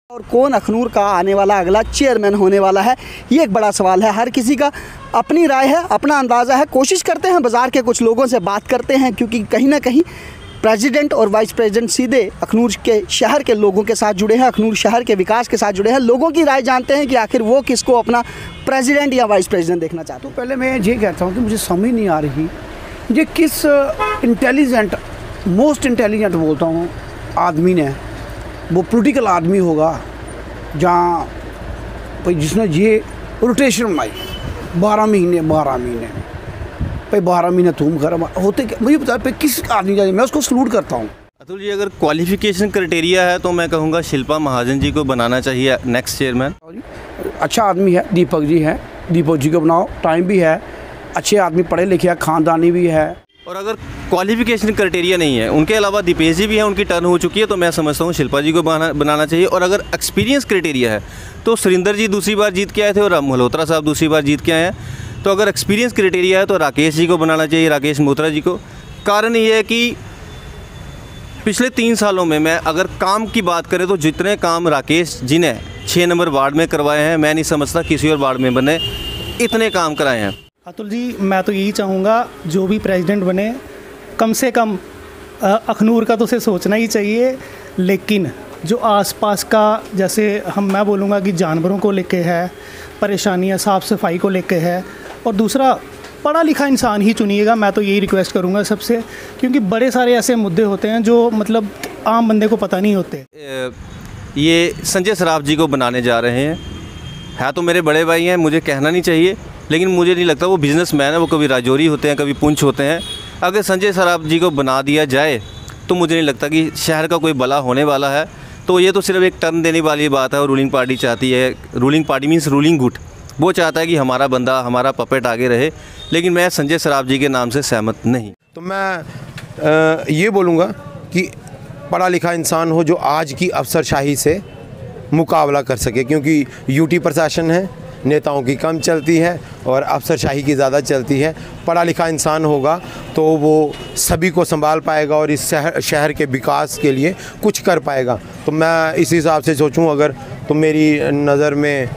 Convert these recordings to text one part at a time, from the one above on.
और कौन अखनूर का आने वाला अगला चेयरमैन होने वाला है, ये एक बड़ा सवाल है। हर किसी का अपनी राय है, अपना अंदाज़ा है। कोशिश करते हैं बाज़ार के कुछ लोगों से बात करते हैं, क्योंकि कहीं ना कहीं प्रेसिडेंट और वाइस प्रेसिडेंट सीधे अखनूर के शहर के लोगों के साथ जुड़े हैं, अखनूर शहर के विकास के साथ जुड़े हैं। लोगों की राय जानते हैं कि आखिर वो किसको अपना प्रेसिडेंट या वाइस प्रेसिडेंट देखना चाहते हैं। तो पहले मैं ये कहता हूँ कि मुझे समझ नहीं आ रही ये किस इंटेलिजेंट, मोस्ट इंटेलिजेंट बोलता हूँ आदमी ने, वो पॉलिटिकल आदमी होगा जहाँ भाई जिसने ये रोटेशन बनाई 12 महीने भाई 12 महीने तुम घर होते मुझे बता पे किस आदमी जाए, मैं उसको सलूट करता हूँ। अतुल जी, अगर क्वालिफिकेशन क्राइटेरिया है तो मैं कहूँगा शिल्पा महाजन जी को बनाना चाहिए नेक्स्ट चेयरमैन। अच्छा आदमी है, दीपक जी है, दीपक जी को बनाओ, टाइम भी है, अच्छे आदमी, पढ़े लिखे हैं, खानदानी भी है। और अगर क्वालिफिकेशन क्राइटेरिया नहीं है, उनके अलावा दीपेश जी भी हैं, उनकी टर्न हो चुकी है, तो मैं समझता हूँ शिल्पा जी को बनाना चाहिए। और अगर एक्सपीरियंस क्राइटेरिया है तो सुरिंदर जी दूसरी बार जीत के आए थे और राम मल्होत्रा साहब दूसरी बार जीत के आए हैं। तो अगर एक्सपीरियंस क्राइटेरिया है तो राकेश जी को बनाना चाहिए, राकेश मोत्रा जी को। कारण ये है कि पिछले 3 सालों में मैं अगर काम की बात करें तो जितने काम राकेश जी ने 6 नंबर वार्ड में करवाए हैं, मैं नहीं समझता किसी और वार्ड में बने इतने काम कराए हैं। अतुल जी, मैं तो यही चाहूँगा जो भी प्रेसिडेंट बने कम से कम अखनूर का तो उसे सोचना ही चाहिए, लेकिन जो आसपास का, जैसे मैं बोलूँगा कि जानवरों को लेके है, परेशानियाँ साफ़ सफाई को लेके है, और दूसरा पढ़ा लिखा इंसान ही चुनिएगा। मैं तो यही रिक्वेस्ट करूँगा सबसे, क्योंकि बड़े सारे ऐसे मुद्दे होते हैं जो मतलब आम बंदे को पता नहीं होते। ये संजय सराफ जी को बनाने जा रहे हैं, है तो मेरे बड़े भाई हैं, मुझे कहना नहीं चाहिए, लेकिन मुझे नहीं लगता वो बिजनेसमैन है, वो कभी राजौरी होते हैं, कभी पुंछ होते हैं। अगर संजय सराफ जी को बना दिया जाए तो मुझे नहीं लगता कि शहर का कोई भला होने वाला है। तो ये तो सिर्फ एक टर्न देने वाली बात है, और रूलिंग पार्टी चाहती है, रूलिंग पार्टी मीन्स रूलिंग गुट, वो चाहता है कि हमारा बंदा, हमारा पपेट आगे रहे, लेकिन मैं संजय सराफ जी के नाम से सहमत नहीं। तो मैं ये बोलूँगा कि पढ़ा लिखा इंसान हो जो आज की अफसरशाही से मुकाबला कर सके, क्योंकि यूटी प्रशासन है, नेताओं की कम चलती है और अफसरशाही की ज़्यादा चलती है। पढ़ा लिखा इंसान होगा तो वो सभी को संभाल पाएगा और इस शहर के विकास के लिए कुछ कर पाएगा। तो मैं इस हिसाब से सोचूं, अगर तो मेरी नज़र में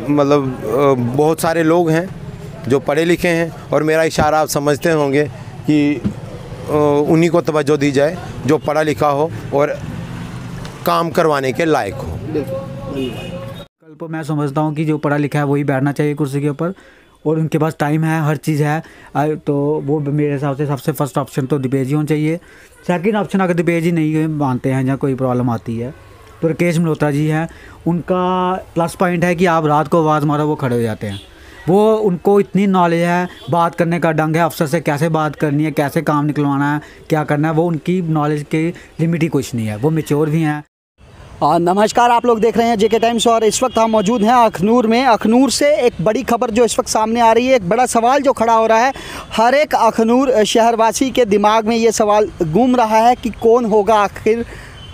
मतलब बहुत सारे लोग हैं जो पढ़े लिखे हैं, और मेरा इशारा आप समझते होंगे कि उन्हीं को तवज्जो दी जाए जो पढ़ा लिखा हो और काम करवाने के लायक हो। कल मैं समझता हूँ कि जो पढ़ा लिखा है वही बैठना चाहिए कुर्सी के ऊपर, और उनके पास टाइम है, हर चीज़ है, तो वो मेरे हिसाब से सबसे फर्स्ट ऑप्शन तो दीपेश जी होना चाहिए। सेकंड ऑप्शन अगर दीपेश जी नहीं मानते हैं या कोई प्रॉब्लम आती है तो राकेश मल्होत्रा जी हैं। उनका प्लस पॉइंट है कि आप रात को आवाज़ मारो वो खड़े हो जाते हैं, वो उनको इतनी नॉलेज है, बात करने का ढंग है, अफसर से कैसे बात करनी है, कैसे काम निकलवाना है, क्या करना है, वो उनकी नॉलेज की लिमिट ही कुछ नहीं है, वो मैच्योर भी हैं। नमस्कार, आप लोग देख रहे हैं जेके टाइम्स, और इस वक्त हम मौजूद हैं अखनूर में। अखनूर से एक बड़ी खबर जो इस वक्त सामने आ रही है, एक बड़ा सवाल जो खड़ा हो रहा है। हर एक अखनूर शहरवासी के दिमाग में ये सवाल घूम रहा है कि कौन होगा आखिर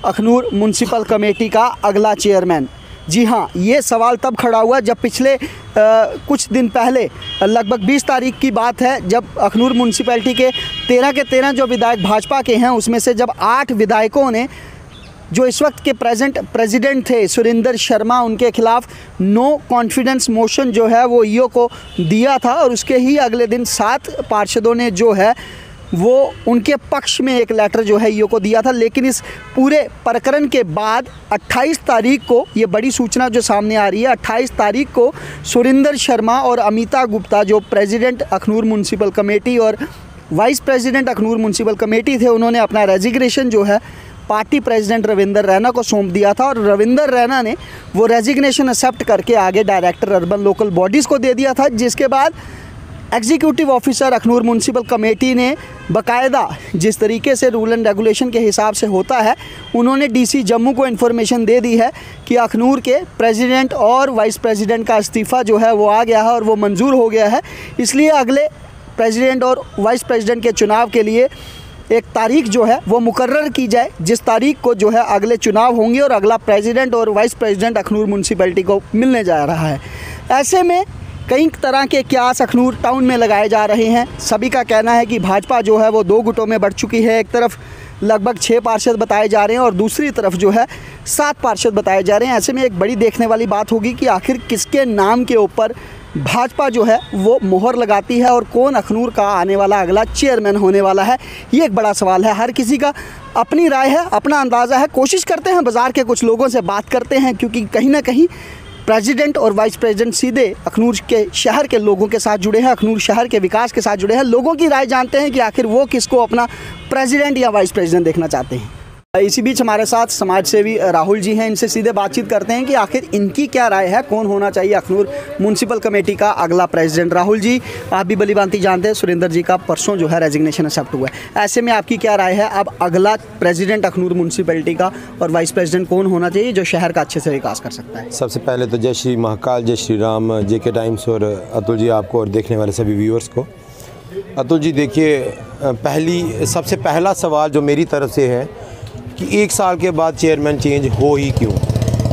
अखनूर म्यूनसिपल कमेटी का अगला चेयरमैन। जी हाँ, ये सवाल तब खड़ा हुआ जब पिछले कुछ दिन पहले, लगभग 20 तारीख की बात है, जब अखनूर म्यूनसिपैलिटी के 13 जो विधायक भाजपा के हैं, उसमें से जब 8 विधायकों ने, जो इस वक्त के प्रेसिडेंट थे सुरिंदर शर्मा, उनके खिलाफ नो कॉन्फिडेंस मोशन जो है वो ईओ को दिया था, और उसके ही अगले दिन 7 पार्षदों ने जो है वो उनके पक्ष में एक लेटर जो है ईओ को दिया था। लेकिन इस पूरे प्रकरण के बाद 28 तारीख को ये बड़ी सूचना जो सामने आ रही है, 28 तारीख को सुरिंदर शर्मा और अमिता गुप्ता, जो प्रेसिडेंट अखनूर म्यूनसिपल कमेटी और vice president Akhnoor municipal committee थे, उन्होंने अपना रेजिग्नेशन जो है पार्टी प्रेसिडेंट रविंदर रैना को सौंप दिया था, और रविंदर रैना ने वो रेजिग्नेशन एक्सेप्ट करके आगे डायरेक्टर अर्बन लोकल बॉडीज़ को दे दिया था। जिसके बाद executive officer Akhnoor municipal committee ने बाकायदा, जिस तरीके से रूल एंड रेगुलेशन के हिसाब से होता है, उन्होंने डीसी जम्मू को इन्फॉर्मेशन दे दी है कि अखनूर के प्रेसिडेंट और वाइस प्रेसिडेंट का इस्तीफ़ा जो है वो आ गया है और वो मंजूर हो गया है। इसलिए अगले प्रेसिडेंट और वाइस प्रेसिडेंट के चुनाव के लिए एक तारीख जो है वो मुकर्रर की जाए, जिस तारीख को जो है अगले चुनाव होंगे और अगला प्रेसिडेंट और वाइस प्रेसिडेंट अखनूर म्यूनसिपैलिटी को मिलने जा रहा है। ऐसे में कई तरह के क्यास अखनूर टाउन में लगाए जा रहे हैं। सभी का कहना है कि भाजपा जो है वो 2 गुटों में बढ़ चुकी है। एक तरफ लगभग 6 पार्षद बताए जा रहे हैं और दूसरी तरफ जो है 7 पार्षद बताए जा रहे हैं। ऐसे में एक बड़ी देखने वाली बात होगी कि आखिर किसके नाम के ऊपर भाजपा जो है वो मोहर लगाती है और कौन अखनूर का आने वाला अगला चेयरमैन होने वाला है, ये एक बड़ा सवाल है। हर किसी का अपनी राय है, अपना अंदाज़ा है। कोशिश करते हैं बाज़ार के कुछ लोगों से बात करते हैं, क्योंकि कहीं ना कहीं प्रेसिडेंट और वाइस प्रेसिडेंट सीधे अखनूर के शहर के लोगों के साथ जुड़े हैं, अखनूर शहर के विकास के साथ जुड़े हैं। लोगों की राय जानते हैं कि आखिर वो किसको अपना प्रेसिडेंट या वाइस प्रेसिडेंट देखना चाहते हैं। इसी बीच हमारे साथ समाज सेवी राहुल जी हैं, इनसे सीधे बातचीत करते हैं कि आखिर इनकी क्या राय है, कौन होना चाहिए अखनूर म्यूनसिपल कमेटी का अगला प्रेसिडेंट। राहुल जी, आप भी भली भांति जानते हैं सुरेंद्र जी का परसों जो है रेजिग्नेशन एक्सेप्ट हुआ है। ऐसे में आपकी क्या राय है, अब अगला प्रेसिडेंट अखनूर म्यूनसिपैलिटी का और वाइस प्रेसिडेंट कौन होना चाहिए जो शहर का अच्छे से विकास कर सकता है? सबसे पहले तो जय श्री महाकाल, जय श्री राम, JK टाइम्स और अतुल जी आपको और देखने वाले सभी व्यूअर्स को। अतुल जी देखिए, सबसे पहला सवाल जो मेरी तरफ से है कि 1 साल के बाद चेयरमैन चेंज हो ही क्यों?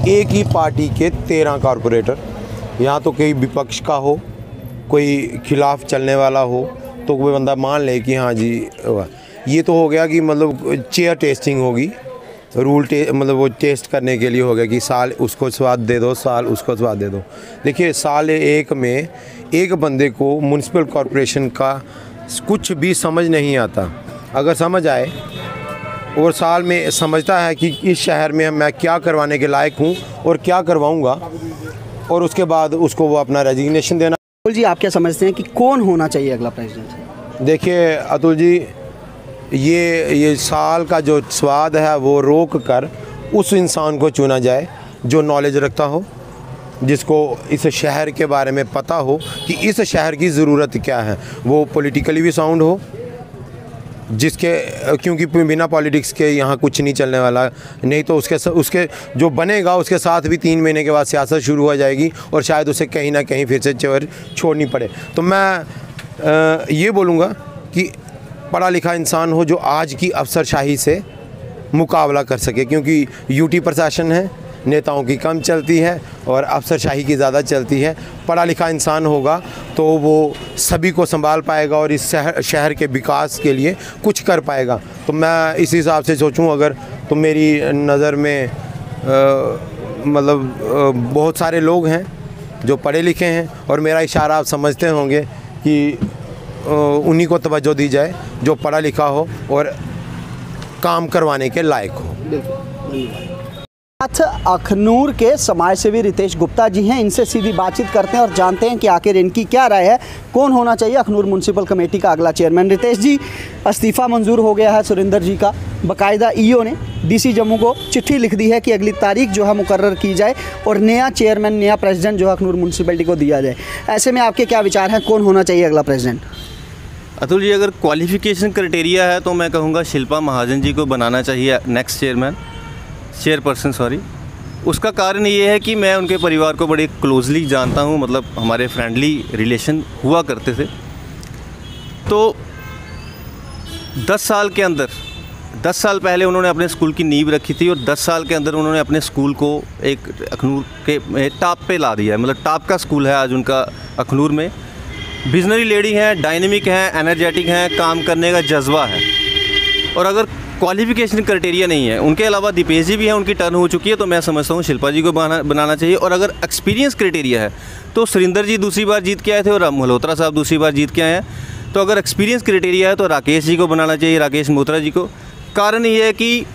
एक ही पार्टी के 13 कॉरपोरेटर, यहाँ तो कोई विपक्ष का हो, कोई खिलाफ चलने वाला हो तो कोई बंदा मान ले कि हाँ जी, ये तो हो गया कि मतलब चेयर टेस्टिंग होगी, मतलब वो टेस्ट करने के लिए हो गया कि साल उसको स्वाद दे दो, साल उसको स्वाद दे दो। देखिए, साल 1 में एक बंदे को म्यूनसिपल कॉरपोरेशन का कुछ भी समझ नहीं आता। अगर समझ आए और साल में समझता है कि इस शहर में मैं क्या करवाने के लायक हूँ और क्या करवाऊँगा, और उसके बाद उसको वो अपना रेजिग्नेशन देना। अतुल जी, आप क्या समझते हैं कि कौन होना चाहिए अगला प्रेसिडेंट? देखिए अतुल जी, ये साल का जो स्वाद है वो रोक कर उस इंसान को चुना जाए जो नॉलेज रखता हो, जिसको इस शहर के बारे में पता हो कि इस शहर की ज़रूरत क्या है, वो पॉलिटिकली भी साउंड हो, क्योंकि बिना पॉलिटिक्स के यहाँ कुछ नहीं चलने वाला। नहीं तो उसके जो बनेगा उसके साथ भी 3 महीने के बाद सियासत शुरू हो जाएगी और शायद उसे कहीं ना कहीं फिर से चेयर छोड़नी पड़े। तो मैं ये बोलूँगा कि पढ़ा लिखा इंसान हो जो आज की अफसरशाही से मुकाबला कर सके, क्योंकि यूटी प्रशासन है, नेताओं की कम चलती है और अफसरशाही की ज़्यादा चलती है। पढ़ा लिखा इंसान होगा तो वो सभी को संभाल पाएगा और इस शहर के विकास के लिए कुछ कर पाएगा। तो मैं इस हिसाब से सोचूं, अगर तो मेरी नज़र में मतलब बहुत सारे लोग हैं जो पढ़े लिखे हैं और मेरा इशारा आप समझते होंगे कि उन्हीं को तवज्जो दी जाए जो पढ़ा लिखा हो और काम करवाने के लायक हो। अखनूर के समाज सेवी रितेश गुप्ता जी हैं, इनसे सीधी बातचीत करते हैं और जानते हैं कि आखिर इनकी क्या राय है, कौन होना चाहिए अखनूर म्यूनसिपल कमेटी का अगला चेयरमैन। रितेश जी, इस्तीफ़ा मंजूर हो गया है सुरेंद्र जी का, बाकायदा ईओ ने DC जम्मू को चिट्ठी लिख दी है कि अगली तारीख जो है मुकर्रर की जाए और नया चेयरमैन, नया प्रेसिडेंट जो है अखनूर म्यूनसिपैलिटी को दिया जाए। ऐसे में आपके क्या विचार हैं, कौन होना चाहिए अगला प्रेसिडेंट? अतुल जी, अगर क्वालिफ़िकेशन क्राइटेरिया है तो मैं कहूँगा शिल्पा महाजन जी को बनाना चाहिए नेक्स्ट चेयरपर्सन। उसका कारण ये है कि मैं उनके परिवार को बड़े क्लोजली जानता हूँ, मतलब हमारे फ्रेंडली रिलेशन हुआ करते थे। तो 10 साल के अंदर 10 साल पहले उन्होंने अपने स्कूल की नींव रखी थी और 10 साल के अंदर उन्होंने अपने स्कूल को एक अखनूर के टॉप पे ला दिया है। मतलब टॉप का स्कूल है आज उनका अखनूर में। विजनरी लेडी हैं, डायनेमिक हैं, एनर्जेटिक हैं, काम करने का जज्बा है। और अगर क्वालिफ़िकेशन क्राइटेरिया नहीं है, उनके अलावा दीपेश जी भी हैं, उनकी टर्न हो चुकी है, तो मैं समझता हूँ शिल्पा जी को बनाना चाहिए। और अगर एक्सपीरियंस क्राइटेरिया है तो सुरेंद्र जी दूसरी बार जीत के आए थे और मल्होत्रा साहब दूसरी बार जीत के आए हैं। तो अगर एक्सपीरियंस क्राइटेरिया है तो राकेश जी को बनाना चाहिए, राकेश मोत्रा जी को। कारण ये है कि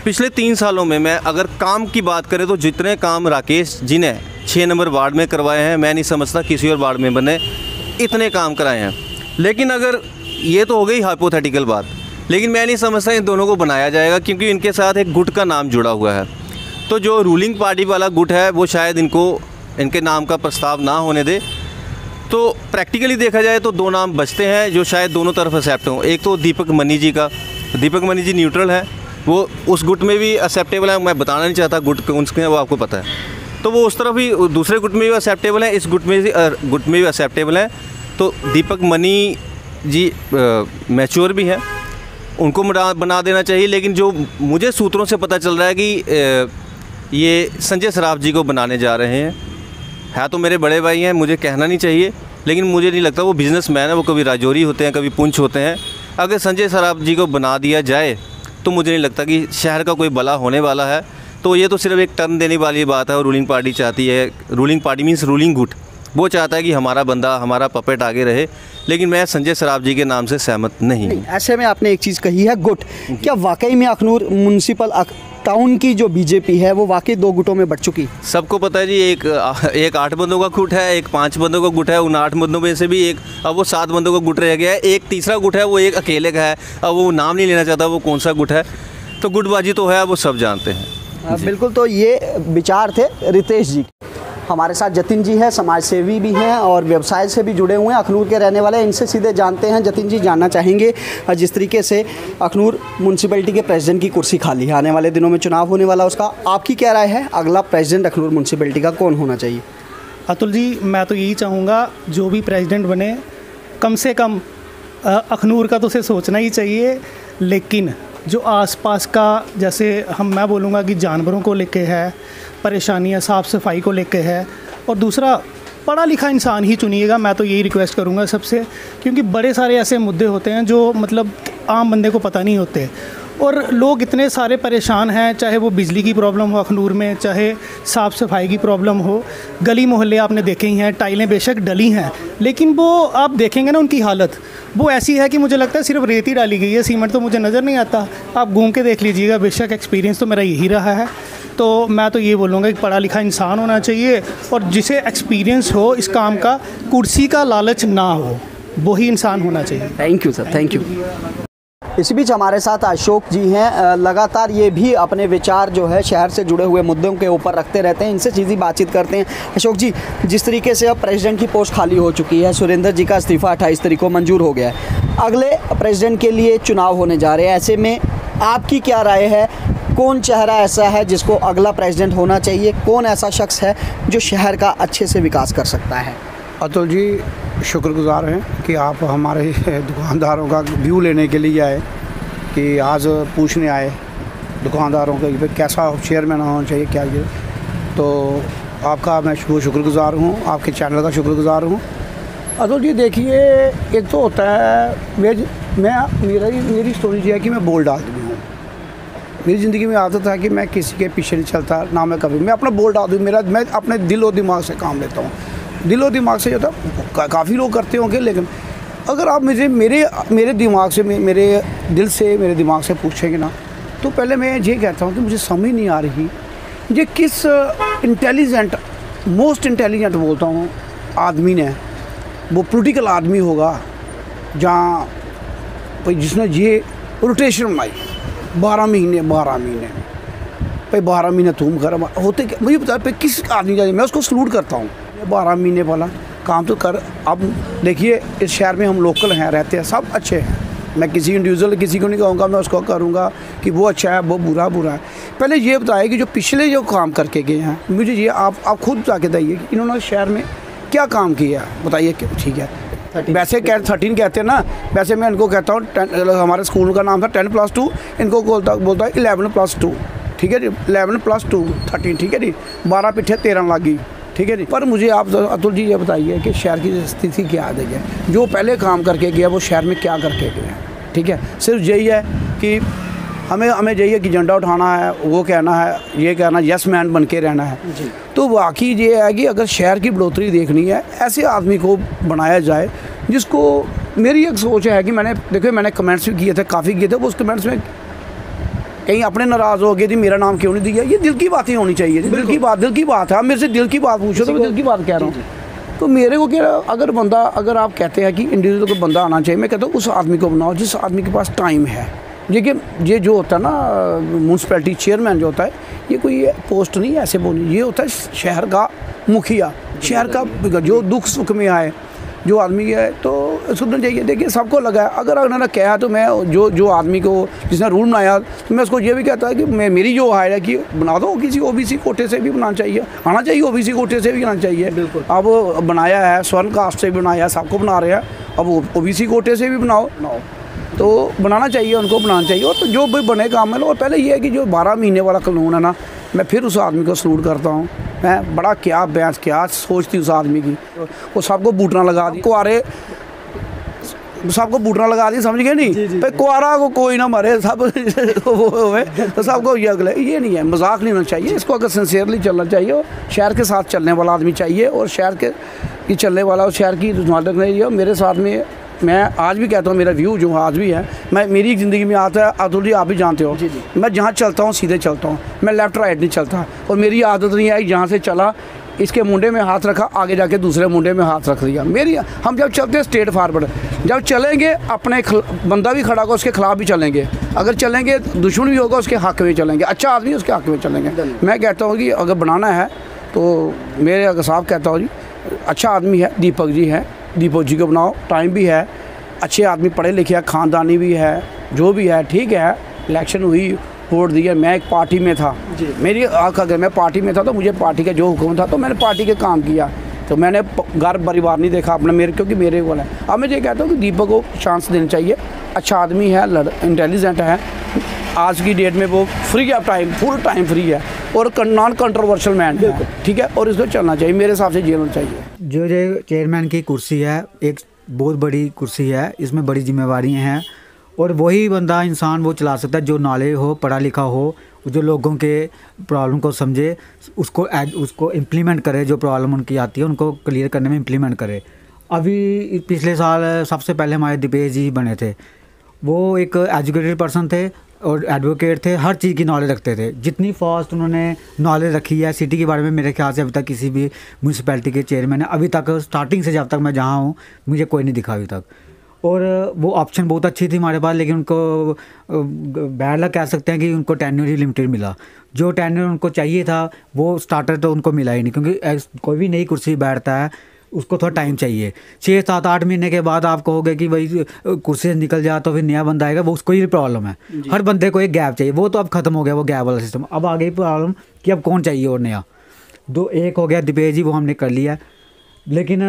पिछले 3 सालों में मैं अगर काम की बात करें तो जितने काम राकेश जी ने 6 नंबर वार्ड में करवाए हैं, मैं नहीं समझता किसी और वार्ड में बने इतने काम कराए हैं। लेकिन अगर ये तो हो गई हाइपोथेटिकल बात, लेकिन मैं नहीं समझता इन दोनों को बनाया जाएगा, क्योंकि इनके साथ एक गुट का नाम जुड़ा हुआ है। तो जो रूलिंग पार्टी वाला गुट है वो शायद इनके नाम का प्रस्ताव ना होने दे। तो प्रैक्टिकली देखा जाए तो 2 नाम बचते हैं जो शायद दोनों तरफ एक्सेप्ट हों। एक तो दीपक मनी जी का, दीपक मनी जी न्यूट्रल है, वो उस गुट में भी एक्सेप्टेबल है। मैं बताना नहीं चाहता गुट उनके, वो आपको पता है। तो वो उस तरफ ही दूसरे गुट में भी एक्सेप्टेबल है, इस गुट में भी एक्सेप्टेबल है। तो दीपक मनी जी मैच्योर भी है, उनको बना देना चाहिए। लेकिन जो मुझे सूत्रों से पता चल रहा है कि ये संजय सराफ जी को बनाने जा रहे हैं। है तो मेरे बड़े भाई हैं, मुझे कहना नहीं चाहिए, लेकिन मुझे नहीं लगता वो बिज़नेसमैन है। वो कभी राजौरी होते हैं, कभी पुंछ होते हैं, अगर संजय सराफ जी को बना दिया जाए तो मुझे नहीं लगता कि शहर का कोई भला होने वाला है। तो ये तो सिर्फ एक टर्न देने वाली बात है और रूलिंग पार्टी चाहती है, रूलिंग पार्टी मीन्स रूलिंग गुट, वो चाहता है कि हमारा बंदा, हमारा पपेट आगे रहे। लेकिन मैं संजय सराफ जी के नाम से सहमत नहीं हूँ। ऐसे में आपने एक चीज़ कही है गुट, क्या वाकई में अखनूर म्यूनसिपल टाउन की जो बीजेपी है वो वाकई 2 गुटों में बढ़ चुकी? सबको पता है जी, एक 8 बंदों का गुट है, एक 5 बंदों का गुट है। उन 8 बंदों में से भी एक, अब वो 7 बंदों का गुट रह गया है। एक तीसरा गुट है, वो एक अकेले का है। अब वो नाम नहीं लेना चाहता वो कौन सा गुट है। तो गुटबाजी तो है, वो सब जानते हैं। बिल्कुल। तो ये विचार थे रितेश जी। हमारे साथ जतिन जी हैं, समाज सेवी भी हैं और व्यवसाय से भी जुड़े हुए हैं, अखनूर के रहने वाले हैं। इनसे सीधे जानते हैं। जतिन जी, जानना चाहेंगे जिस तरीके से अखनूर म्यूनसिपैलिटी के प्रेसिडेंट की कुर्सी खाली है, आने वाले दिनों में चुनाव होने वाला, उसका आपकी क्या राय है? अगला प्रेसिडेंट अखनूर म्यूनसिपैलिटी का कौन होना चाहिए? अतुल जी, मैं तो यही चाहूँगा जो भी प्रेसिडेंट बने कम से कम अखनूर का तो उसे सोचना ही चाहिए। लेकिन जो आसपास का, जैसे मैं बोलूँगा कि जानवरों को लेके है परेशानियाँ, साफ़ सफाई को लेके है, और दूसरा पढ़ा लिखा इंसान ही चुनिएगा। मैं तो यही रिक्वेस्ट करूँगा सबसे, क्योंकि बड़े सारे ऐसे मुद्दे होते हैं जो मतलब आम बंदे को पता नहीं होते और लोग इतने सारे परेशान हैं, चाहे वो बिजली की प्रॉब्लम हो अखनूर में, चाहे साफ़ सफाई की प्रॉब्लम हो। गली मोहल्ले आपने देखे ही हैं, टाइलें बेशक डली हैं लेकिन वो आप देखेंगे ना उनकी हालत वो ऐसी है कि मुझे लगता है सिर्फ रेत ही डाली गई है, सीमेंट तो मुझे नज़र नहीं आता। आप घूम के देख लीजिएगा, बेशक एक्सपीरियंस तो मेरा यही रहा है। तो मैं तो ये बोलूँगा कि पढ़ा लिखा इंसान होना चाहिए और जिसे एक्सपीरियंस हो इस काम का, कुर्सी का लालच ना हो, वही इंसान होना चाहिए। Thank you sir, thank you. इसी बीच हमारे साथ अशोक जी हैं। लगातार ये भी अपने विचार जो है शहर से जुड़े हुए मुद्दों के ऊपर रखते रहते हैं। इनसे सीधी बातचीत करते हैं। अशोक जी, जिस तरीके से अब प्रेसिडेंट की पोस्ट खाली हो चुकी है, सुरेंद्र जी का इस्तीफ़ा 28 तारीख को मंजूर हो गया है, अगले प्रेसिडेंट के लिए चुनाव होने जा रहे हैं। ऐसे में आपकी क्या राय है? कौन चेहरा ऐसा है जिसको अगला प्रेसिडेंट होना चाहिए? कौन ऐसा शख्स है जो शहर का अच्छे से विकास कर सकता है? अतुल जी, शुक्रगुजार हैं कि आप हमारे दुकानदारों का व्यू लेने के लिए आए, कि आज पूछने आए दुकानदारों के कैसा चेयरमैन होना चाहिए, क्या ये। तो आपका मैं शुक्रगुजार हूँ, आपके चैनल का शुक्रगुजार हूँ। अतुल जी देखिए, एक तो होता है मेरी स्टोरी ये है कि मैं बोल्ड आदमी हूँ। मेरी ज़िंदगी में आदत है कि मैं किसी के पीछे नहीं चलता, ना मैं कभी, मैं अपना बोल्ड आदमी, मैं अपने दिल और दिमाग से काम लेता हूँ। दिल और दिमाग से जो था काफ़ी लोग करते होंगे, लेकिन अगर आप मेरे दिमाग से, मेरे दिल से, मेरे दिमाग से पूछेंगे ना, तो पहले मैं ये कहता हूँ कि मुझे समझ नहीं आ रही ये किस इंटेलिजेंट, मोस्ट इंटेलिजेंट बोलता हूँ आदमी ने, वो पॉलिटिकल आदमी होगा जहाँ भाई जिसने ये रोटेशन बनाई 12 महीने भाई 12 महीने तुम कर होते क्या, मुझे बता पे किस आदमी का, मैं उसको सलूट करता हूँ। 12 महीने वाला काम तो कर। अब देखिए, इस शहर में हम लोकल हैं, रहते हैं, सब अच्छे हैं। मैं किसी इंडिविजुअल किसी को नहीं कहूँगा, मैं उसको करूँगा कि वो अच्छा है, वो बुरा है। पहले ये बताइए कि जो पिछले जो काम करके गए हैं, मुझे ये आप खुद बता के बताइए कि इन्होंने शहर में क्या काम किया, बताइए। ठीक है, वैसे 13 कहते हैं ना, वैसे मैं इनको कहता हूँ, हमारे स्कूल का नाम था 10+2, इनको बोलता है 11+2, ठीक है जी, 11+2 13, ठीक है जी, 12 पिठे 13 लागी, ठीक है जी। पर मुझे आप अतुल जी ये बताइए कि शहर की स्थिति क्या आ गई है, जो पहले काम करके गया वो शहर में क्या करके गया, ठीक है। सिर्फ यही है कि हमें यही है कि झंडा उठाना है, वो कहना है, ये कहना, यस मैन बन के रहना है जी। तो वाकई ये है कि अगर शहर की बढ़ोतरी देखनी है, ऐसे आदमी को बनाया जाए जिसको, मेरी एक सोच है कि मैंने कमेंट्स भी किए थे, काफ़ी किए थे, उस कमेंट्स में कहीं अपने नाराज़ हो गए थी, मेरा नाम क्यों नहीं दिया। ये दिल की बातें होनी चाहिए, दिल की बात है। आप मेरे से दिल की बात पूछो तो मैं दिल की बात कह रहा हूँ। तो मेरे को क्या, अगर आप कहते हैं कि इंडिविजुअल को बंदा आना चाहिए, मैं कहता हूँ उस आदमी को बनाओ जिस आदमी के पास टाइम है। ये जो होता है ना म्यूनसिपैलिटी चेयरमैन जो होता है, ये कोई पोस्ट नहीं है ऐसे बोलनी, ये होता है शहर का मुखिया, शहर का जो दुख सुख में आए जो आदमी है, तो सुनना चाहिए। देखिए, सबको लगा है, अगर उन्होंने कहा तो मैं जो आदमी को जिसने रूल बनाया, तो मैं उसको ये भी कहता है कि मेरी जो हायर है कि बना दो, किसी ओबीसी कोटे से भी बनाना चाहिए, आना चाहिए, ओबीसी कोटे से भी आना चाहिए। बिल्कुल, अब बनाया है, स्वर्ण कास्ट से भी बनाया है, सबको बना रहे हैं, अब ओबीसी कोटे से भी बनाओ, तो बनाना चाहिए, उनको बनाना चाहिए। और तो जो भी बने काम है, और पहले ये है कि जो 12 महीने वाला कानून है ना, मैं फिर उस आदमी को सलूट करता हूँ। मैं बड़ा क्या सोचती उस आदमी की, वो सबको बूटना लगा दी। कुआरे सबको बूटना लगा दी, समझ गए नहीं भाई, कुआरा को कोई ना मरे, सब वो हुए तो सबको ये अगले, ये नहीं है, मजाक नहीं होना चाहिए इसको, अगर सिंसियरली चलना चाहिए और शहर के साथ चलने वाला आदमी चाहिए, और शहर के की चलने वाला और शहर की नॉलेज नहीं है। मेरे साथ में मैं आज भी कहता हूँ, मेरा व्यू जो आज भी है, मैं मेरी ज़िंदगी में आता है, अतुल जी आप भी जानते हो, मैं जहाँ चलता हूँ सीधे चलता हूँ, मैं लेफ़्ट राइट नहीं चलता, और मेरी आदत नहीं है जहाँ से चला इसके मुंडे में हाथ रखा, आगे जाके दूसरे मुंडे में हाथ रख दिया। मेरी हम जब चलते हैं स्ट्रेट फारवर्ड, जब चलेंगे अपने बंदा भी खड़ा होगा उसके खिलाफ भी चलेंगे, अगर चलेंगे दुश्मन भी होगा उसके हक़ में चलेंगे, अच्छा आदमी उसके हक़ में चलेंगे। मैं कहता हूँ कि अगर बनाना है तो मेरे अगर साहब कहता हूँ जी, अच्छा आदमी है दीपक जी है, दीपक जी को बनाओ, टाइम भी है, अच्छे आदमी पढ़े लिखे हैं, ख़ानदानी भी है, जो भी है ठीक है। इलेक्शन हुई, वोट दिया, मैं एक पार्टी में था, मेरी अगर मैं पार्टी में था तो मुझे पार्टी का जो हुक्म था तो मैंने पार्टी के काम किया, तो मैंने घर परिवार नहीं देखा अपना, मेरे क्योंकि मेरे वाला है। अब मैं ये कहता हूँ कि दीपक को चांस देना चाहिए, अच्छा आदमी है, इंटेलिजेंट है, आज की डेट में वो free of time, full time free है, और नॉन कंट्रोवर्शियल मैन है, ठीक है, और इसको चलना चाहिए, मेरे हिसाब से ये होना चाहिए। जो चेयरमैन की कुर्सी है एक बहुत बड़ी कुर्सी है, इसमें बड़ी जिम्मेवारियाँ हैं, और वही बंदा इंसान वो चला सकता है जो नॉलेज हो, पढ़ा लिखा हो, जो लोगों के प्रॉब्लम को समझे, उसको इम्प्लीमेंट करे, जो प्रॉब्लम उनकी आती है उनको क्लियर करने में इम्प्लीमेंट करे। अभी पिछले साल सबसे पहले हमारे दीपेश जी बने थे, वो एक एजुकेटेड पर्सन थे और एडवोकेट थे, हर चीज़ की नॉलेज रखते थे, जितनी फास्ट उन्होंने नॉलेज रखी है सिटी के बारे में, मेरे ख्याल से अभी तक किसी भी म्यूनसिपैलिटी के चेयरमैन ने अभी तक स्टार्टिंग से जब तक मैं जहाँ हूँ मुझे कोई नहीं दिखा अभी तक। और वो ऑप्शन बहुत अच्छी थी हमारे पास, लेकिन उनको बैड लक कह सकते हैं कि उनको टेन्योर ही लिमिटेड मिला, जो टेन्योर उनको चाहिए था वो स्टार्टर तो उनको मिला ही नहीं, क्योंकि कोई भी नई कुर्सी बैठता है उसको थोड़ा टाइम चाहिए। 6, 7, 8 महीने के बाद आप कहोगे कि भाई कुर्सी से निकल जा तो फिर नया बंदा आएगा, वो उसको ही प्रॉब्लम है, हर बंदे को एक गैप चाहिए, वो तो अब ख़त्म हो गया वो गैप वाला सिस्टम, अब आ गई प्रॉब्लम कि अब कौन चाहिए और नया। एक हो गया दीपेश जी, वो हमने कर लिया, लेकिन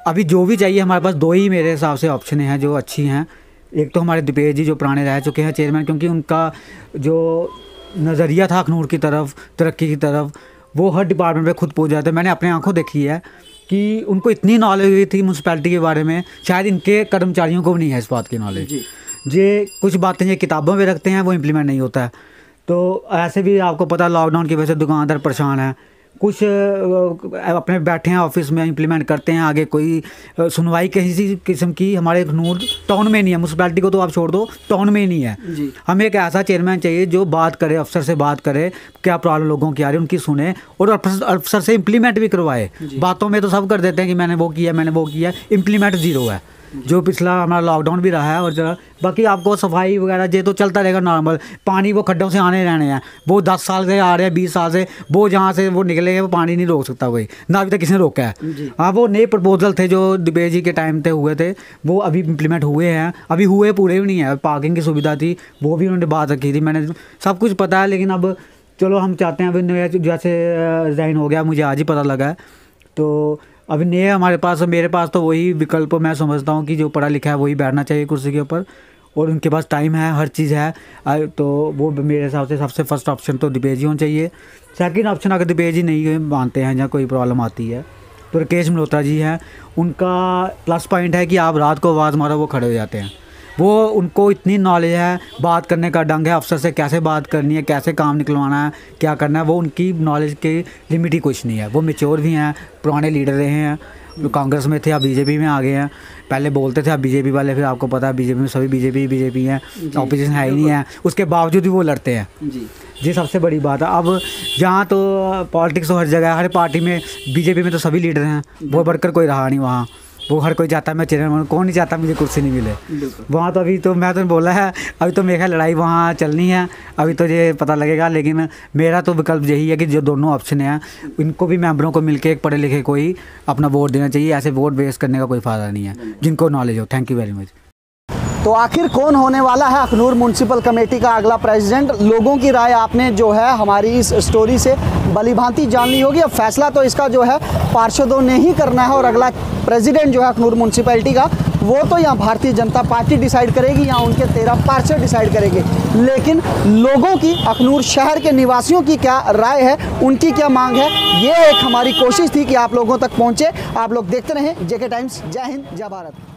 अभी जो भी चाहिए हमारे पास 2 ही मेरे हिसाब से ऑप्शन हैं जो अच्छी हैं। एक तो हमारे दीपेश जी जो पुराने रह चुके हैं चेयरमैन, क्योंकि उनका जो नज़रिया था अखनूर की तरफ, तरक्की की तरफ, वो हर डिपार्टमेंट में खुद पहुँच जाते। मैंने अपने आंखों देखी है कि उनको इतनी नॉलेज हुई थी म्यूनसिपैलिटी के बारे में, शायद इनके कर्मचारियों को भी नहीं है इस बात की नॉलेज। ये कुछ बातें ये किताबों में रखते हैं, वो इम्प्लीमेंट नहीं होता है। तो ऐसे भी आपको पता लॉकडाउन की वजह से दुकानदार परेशान है, कुछ अपने बैठे हैं ऑफिस में इम्प्लीमेंट करते हैं, आगे कोई सुनवाई किसी किस्म की हमारे अखनूर टाउन में नहीं है, म्यूनसिपैलिटी को तो आप छोड़ दो, टाउन में नहीं है। हमें एक ऐसा चेयरमैन चाहिए जो बात करे, अफसर से बात करे, क्या प्रॉब्लम लोगों की आ रही है उनकी सुने, और अफसर से इम्प्लीमेंट भी करवाए। बातों में तो सब कर देते हैं कि मैंने वो किया, मैंने वो किया, इम्प्लीमेंट ज़ीरो है। जो पिछला हमारा लॉकडाउन भी रहा है, और जगह बाकी आपको सफाई वगैरह ये तो चलता रहेगा नॉर्मल, पानी वो खड्डों से आने रहने हैं, वो 10 साल से आ रहे हैं, 20 साल से, वो जहाँ से वो निकलेंगे वो पानी नहीं रोक सकता कोई, ना अभी तक किसी ने रोका है। हाँ, वो नए प्रपोजल थे जो दीपेश जी के टाइम पे हुए थे, वो अभी इम्प्लीमेंट हुए हैं, अभी हुए पूरे भी नहीं है। पार्किंग की सुविधा थी, वो भी उन्होंने बात रखी थी, मैंने सब कुछ पता है, लेकिन अब चलो हम चाहते हैं अभी जैसे रिज़ाइन हो गया, मुझे आज ही पता लगा है, तो अभी नए हमारे पास, मेरे पास तो वही विकल्प मैं समझता हूँ कि जो पढ़ा लिखा है वही बैठना चाहिए कुर्सी के ऊपर, और उनके पास टाइम है, हर चीज़ है, तो वो मेरे हिसाब से सबसे फर्स्ट ऑप्शन तो दीपेश जी होना चाहिए। सेकंड ऑप्शन अगर दीपेश जी नहीं मानते हैं या कोई प्रॉब्लम आती है तो राकेश मल्होत्रा जी हैं, उनका प्लस पॉइंट है कि आप रात को आवाज़ मारो वो खड़े हो जाते हैं, वो उनको इतनी नॉलेज है, बात करने का ढंग है, अफसर से कैसे बात करनी है, कैसे काम निकलवाना है, क्या करना है, वो उनकी नॉलेज की लिमिट ही कुछ नहीं है। वो मैच्योर भी हैं, पुराने लीडर रहे हैं, जो कांग्रेस में थे अब बीजेपी में आ गए हैं, पहले बोलते थे अब बीजेपी वाले, फिर आपको पता है बीजेपी में सभी बीजेपी हैं, ऑपोजिशन है ही नहीं है, उसके बावजूद भी वो लड़ते हैं जी, सबसे बड़ी बात है। अब जहाँ तो पॉलिटिक्स तो हर जगह, हर पार्टी में, बीजेपी में तो सभी लीडर हैं, वो बढ़कर कोई रहा नहीं वहाँ, वो हर कोई चाहता है मैं चेयरमैन, कौन नहीं चाहता मुझे कुर्सी नहीं मिले वहाँ। तो अभी तो मैं तो बोला है, अभी तो मेरे ख्याल लड़ाई वहाँ चलनी है, अभी तो ये पता लगेगा, लेकिन मेरा तो विकल्प यही है कि जो दोनों ऑप्शन हैं इनको भी मेंबरों को मिलकर एक पढ़े लिखे को ही अपना वोट देना चाहिए, ऐसे वोट वेस्ट करने का कोई फ़ायदा नहीं है, जिनको नॉलेज हो। Thank you very much. तो आखिर कौन होने वाला है अखनूर म्यूनसिपल कमेटी का अगला प्रेसिडेंट? लोगों की राय आपने जो है हमारी इस स्टोरी से भलीभांति जान ली होगी। अब फैसला तो इसका जो है पार्षदों ने ही करना है, और अगला प्रेसिडेंट जो है अखनूर म्यूनसिपैलिटी का वो तो यहाँ भारतीय जनता पार्टी डिसाइड करेगी या उनके 13 पार्षद डिसाइड करेंगे, लेकिन लोगों की, अखनूर शहर के निवासियों की क्या राय है, उनकी क्या मांग है, ये एक हमारी कोशिश थी कि आप लोगों तक पहुँचे। आप लोग देखते रहें JK टाइम्स। जय हिंद, जय भारत।